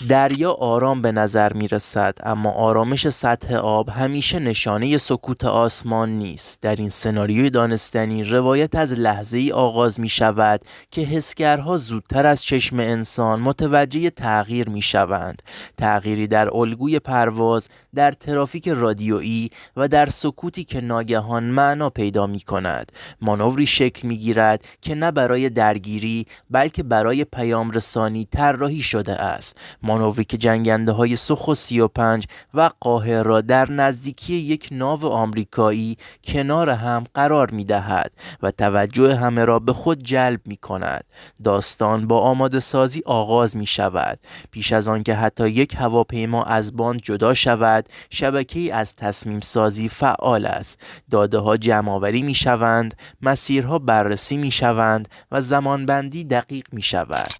دریا آرام به نظر می رسد، اما آرامش سطح آب همیشه نشانه سکوت آسمان نیست. در این سناریوی دانستنی روایت از لحظه‌ای آغاز می شود که حسگرها زودتر از چشم انسان متوجه تغییر می شوند. تغییری در الگوی پرواز، در ترافیک رادیویی و در سکوتی که ناگهان معنا پیدا می کند. مانوری شکل می گیرد که نه برای درگیری بلکه برای پیام رسانی طراحی شده است. مانوری که جنگنده های سوخو 35 و قاهر را در نزدیکی یک ناو آمریکایی کنار هم قرار می دهد و توجه همه را به خود جلب می کند. داستان با آماده سازی آغاز می شود. پیش از آن که حتی یک هواپیما از باند جدا شود، شبکه‌ای از تصمیم سازی فعال است. داده ها جمع آوری می شوند، مسیرها بررسی می شوند و زمانبندی دقیق می شود.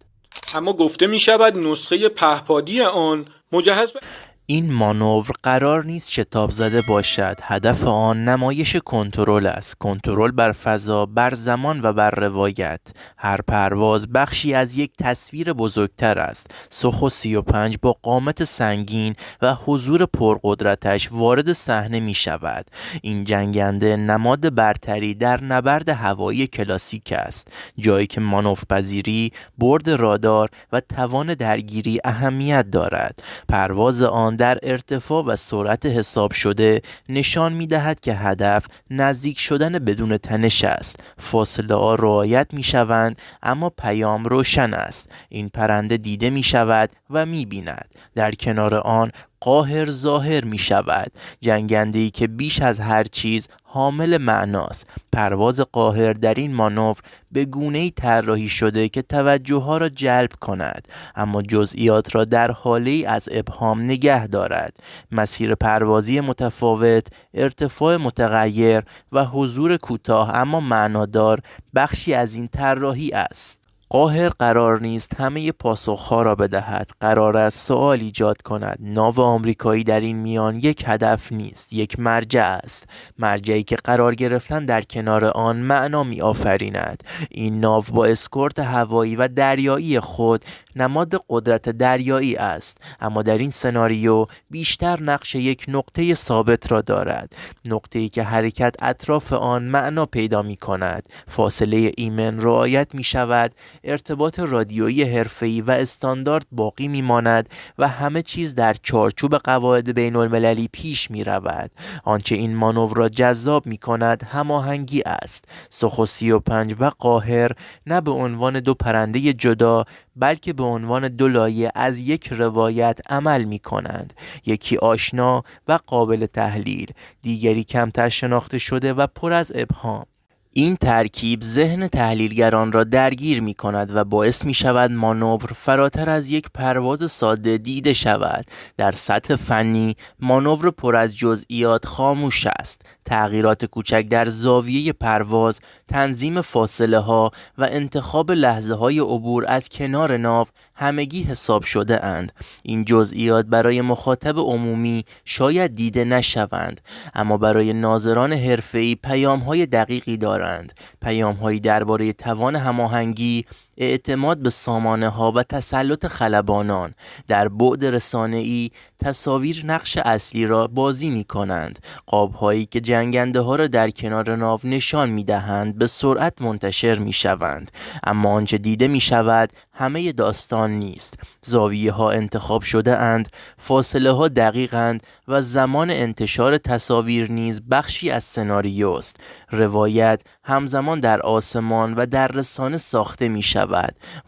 اما گفته می شود نسخه پهپادی آن مجهز به این مانور قرار نیست شتاب زده باشد. هدف آن نمایش کنترل است. کنترل بر فضا، بر زمان و بر روایت. هر پرواز بخشی از یک تصویر بزرگتر است. سوخو 35 با قامت سنگین و حضور پرقدرتش وارد صحنه می شود. این جنگنده نماد برتری در نبرد هوایی کلاسیک است. جایی که مانورپذیری، برد رادار و توان درگیری اهمیت دارد. پرواز آن در ارتفاع و سرعت حساب شده نشان می دهد که هدف نزدیک شدن بدون تنش است. فاصله ها رعایت می شوند اما پیام روشن است. این پرنده دیده می شود و می بیند. در کنار آن قاهر ظاهر می شود. جنگنده‌ای که بیش از هر چیز حامل معناست. پرواز قاهر در این مانور به گونه‌ای طراحی شده که توجه ها را جلب کند اما جزئیات را در حاله‌ای از ابهام نگه دارد. مسیر پروازی متفاوت، ارتفاع متغیر و حضور کوتاه اما معنادار بخشی از این طراحی است. قاهر قرار نیست همه پاسخها را بدهد. قرار است سوال ایجاد کند. ناو آمریکایی در این میان یک هدف نیست، یک مرجع است. مرجعی که قرار گرفتن در کنار آن معنا می آفریند. این ناو با اسکورت هوایی و دریایی خود نماد قدرت دریایی است، اما در این سناریو بیشتر نقش یک نقطه ثابت را دارد. نقطه‌ای که حرکت اطراف آن معنا پیدا می کند. فاصله ایمن رعایت می شود، ارتباط رادیویی حرفه‌ای و استاندارد باقی می‌ماند و همه چیز در چارچوب قواعد بین‌المللی پیش می‌رود. آنچه این مانور را جذاب می‌کند هماهنگی است. سوخو 35 و قاهر نه به عنوان دو پرنده جدا بلکه به عنوان دو لایه از یک روایت عمل می‌کنند. یکی آشنا و قابل تحلیل، دیگری کمتر شناخته شده و پر از ابهام. این ترکیب ذهن تحلیلگران را درگیر می کند و باعث می شود مانور فراتر از یک پرواز ساده دیده شود. در سطح فنی مانور پر از جزئیات خاموش است. تغییرات کوچک در زاویه پرواز، تنظیم فاصله ها و انتخاب لحظه های عبور از کنار ناو همگی حساب شده اند. این جزئیات برای مخاطب عمومی شاید دیده نشوند، اما برای ناظران حرفه‌ای پیام‌های دقیقی دارند. پیام‌هایی درباره توان هماهنگی، اعتماد به سامانه ها و تسلط خلبانان. در بعد رسانه‌ای تصاویر نقش اصلی را بازی می کنند. قاب‌هایی که جنگنده ها را در کنار ناو نشان می دهند به سرعت منتشر می شوند، اما آنچه دیده می شود همه داستان نیست. زاویه ها انتخاب شده اند، فاصله ها دقیقند و زمان انتشار تصاویر نیز بخشی از سناریوست. روایت همزمان در آسمان و در رسانه ساخته می شود.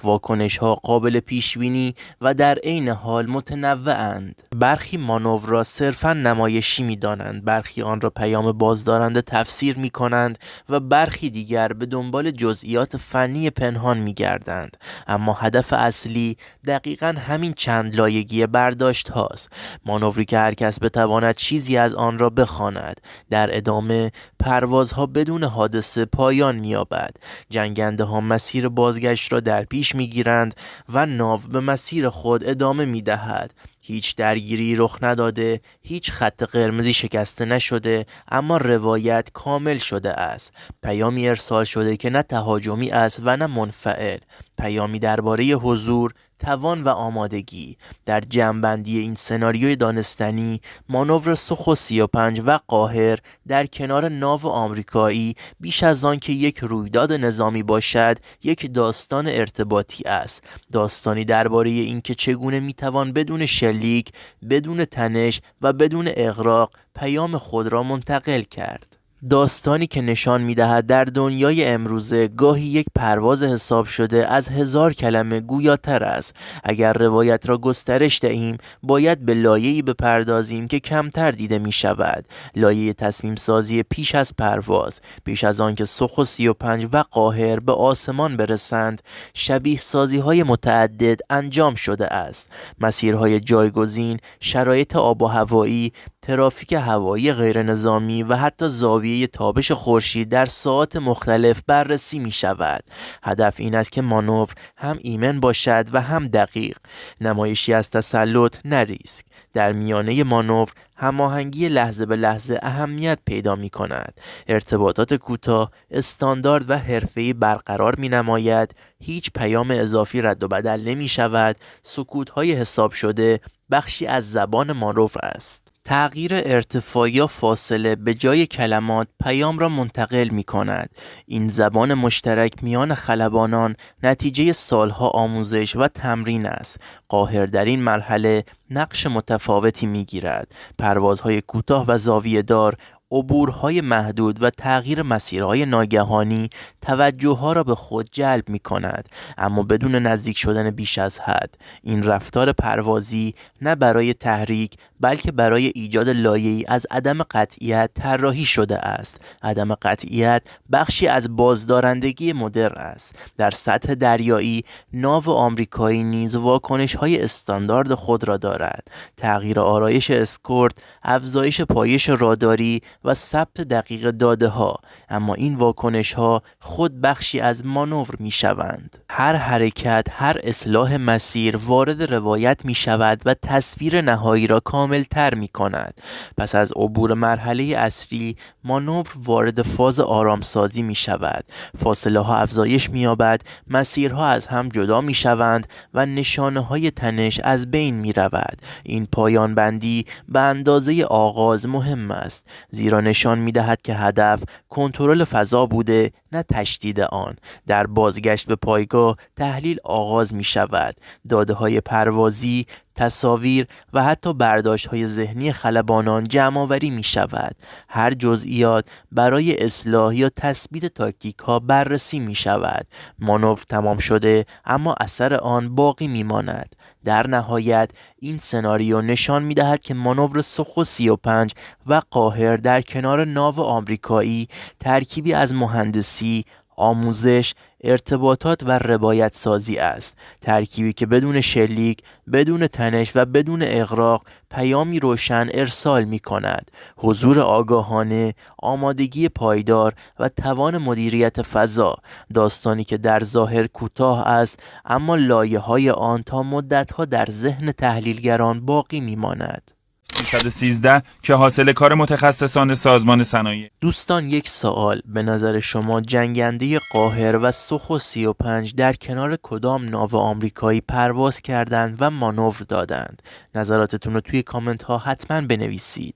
واکنش ها قابل پیش بینی و در عین حال متنوعند. برخی مانور را صرفاً نمایشی می دانند، برخی آن را پیام بازدارنده تفسیر می کنند و برخی دیگر به دنبال جزئیات فنی پنهان می گردند. اما هدف اصلی دقیقاً همین چند لایگی برداشت هاست. مانوری که هر کس بتواند چیزی از آن را بخواند. در ادامه پروازها بدون حادثه پایان می‌یابد. جنگنده ها مسیر بازگشت را در پیش می‌گیرند و ناو به مسیر خود ادامه می‌دهد. هیچ درگیری رخ نداده، هیچ خط قرمزی شکسته نشده، اما روایت کامل شده است. پیامی ارسال شده که نه تهاجمی است و نه منفعل. پیامی درباره حضور، توان و آمادگی. در جمع‌بندی این سناریوی دانستنی، مانور سوخو 35 و قاهر در کنار ناو آمریکایی بیش از آن که یک رویداد نظامی باشد، یک داستان ارتباطی است. داستانی درباره اینکه چگونه میتوان بدون شلیک، بدون تنش و بدون اغراق پیام خود را منتقل کرد. داستانی که نشان می‌دهد در دنیای امروزه گاهی یک پرواز حساب شده از 1000 کلمه گویاتر است. اگر روایت را گسترش دهیم، باید به لایه‌ای بپردازیم که کمتر دیده می‌شود. لایه تصمیم سازی پیش از پرواز. پیش از آن که سوخو 35 و قاهر به آسمان برسند، شبیه سازی‌های متعدد انجام شده است. مسیرهای جایگزین، شرایط آب و هوایی، ترافیک هوایی غیر نظامی و حتی زاویه تابش خورشید در ساعات مختلف بررسی می شود. هدف این است که مانور هم ایمن باشد و هم دقیق. نمایشی از تسلط نه ریسک. در میانه مانور هماهنگی لحظه به لحظه اهمیت پیدا می کند. ارتباطات کوتاه، استاندارد و حرفه‌ای برقرار می نماید. هیچ پیام اضافی رد و بدل نمی شود. سکوت‌های حساب شده بخشی از زبان مانور است. تغییر ارتفاع یا فاصله به جای کلمات پیام را منتقل می کند. این زبان مشترک میان خلبانان نتیجه سالها آموزش و تمرین است. قاهر در این مرحله نقش متفاوتی می گیرد. پروازهای کوتاه و زاویه دار، عبورهای محدود و تغییر مسیرهای ناگهانی توجهها را به خود جلب می کند، اما بدون نزدیک شدن بیش از حد. این رفتار پروازی نه برای تحریک بلکه برای ایجاد لایه‌ای از عدم قطعیت طراحی شده است. عدم قطعیت بخشی از بازدارندگی مدرن است. در سطح دریایی، ناو آمریکایی نیز واکنش‌های استاندارد خود را دارد. تغییر آرایش اسکورت، افزایش پایش راداری و ثبت دقیق داده ها، اما این واکنش ها خود بخشی از مانور می شوند. هر حرکت، هر اصلاح مسیر وارد روایت می شود و تصویر نهایی را کامل تر می کند. پس از عبور مرحله اصلی، مانور وارد فاز آرامسازی می شود. فاصله ها افزایش می یابد، مسیرها از هم جدا می شوند و نشانه های تنش از بین می رود. این پایان بندی به اندازه آغاز مهم است، زیرا نشان می دهد که هدف کنترل فضا بوده، نه تشدید آن. در بازگشت به پایگاه تحلیل آغاز می شود. داده های پروازی، تصاویر و حتی برداشت های ذهنی خلبانان جمع آوری می شود. هر جزئیات برای اصلاح یا تثبیت تاکتیک ها بررسی می شود. مانور تمام شده، اما اثر آن باقی می ماند. در نهایت این سناریو نشان می دهد که مانور سوخو 35 و قاهر در کنار ناو آمریکایی ترکیبی از مهندسی، آموزش، ارتباطات و روایت سازی است. ترکیبی که بدون شلیک، بدون تنش و بدون اغراق پیامی روشن ارسال می کند. حضور آگاهانه، آمادگی پایدار و توان مدیریت فضا. داستانی که در ظاهر کوتاه است، اما لایه‌های آن تا مدت‌ها در ذهن تحلیلگران باقی می ماند. 313 که حاصل کار متخصصان سازمان صنایع. دوستان، یک سوال: به نظر شما جنگنده قاهر و سوخو 35 در کنار کدام ناو آمریکایی پرواز کردند و مانور دادند؟ نظراتتون رو توی کامنت ها حتما بنویسید.